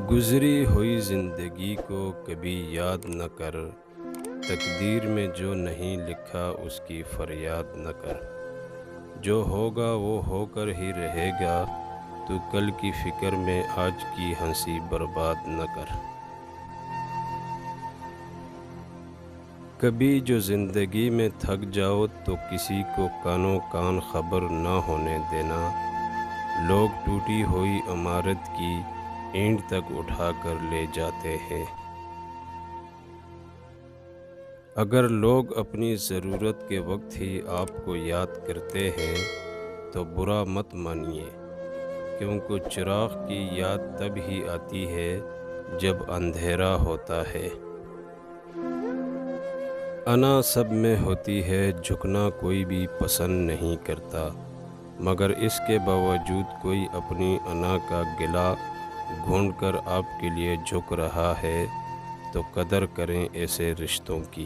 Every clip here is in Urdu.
گزری ہوئی زندگی کو کبھی یاد نہ کر، تقدیر میں جو نہیں لکھا اس کی فریاد نہ کر۔ جو ہوگا وہ ہو کر ہی رہے گا، تو کل کی فکر میں آج کی ہنسی برباد نہ کر۔ کبھی جو زندگی میں تھک جاؤ تو کسی کو کانوں کان خبر نہ ہونے دینا۔ لوگ ٹوٹی ہوئی عمارت کی اینٹ تک اٹھا کر لے جاتے ہیں۔ اگر لوگ اپنی ضرورت کے وقت ہی آپ کو یاد کرتے ہیں تو برا مت مانیے، کیونکہ چراغ کی یاد تب ہی آتی ہے جب اندھیرا ہوتا ہے۔ انا سب میں ہوتی ہے، جھکنا کوئی بھی پسند نہیں کرتا، مگر اس کے باوجود کوئی اپنی انا کا گلا گھونٹ کر آپ کے لیے جھک رہا ہے تو قدر کریں ایسے رشتوں کی۔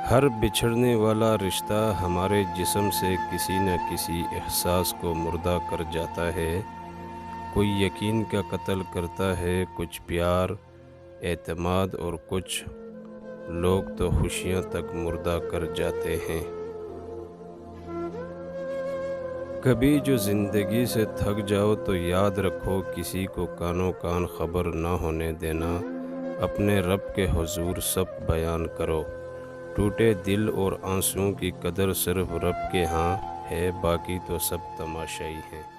ہر بچھڑنے والا رشتہ ہمارے جسم سے کسی نہ کسی احساس کو مردہ کر جاتا ہے۔ کوئی یقین کا قتل کرتا ہے، کچھ پیار، اعتماد، اور کچھ لوگ تو خوشیاں تک مردہ کر جاتے ہیں۔ کبھی جو زندگی سے تھک جاؤ تو یاد رکھو، کسی کو کانوں کان خبر نہ ہونے دینا۔ اپنے رب کے حضور سب بیان کرو، ٹوٹے دل اور آنسوؤں کی قدر صرف رب کے ہاں ہے، باقی تو سب تماشائی ہیں۔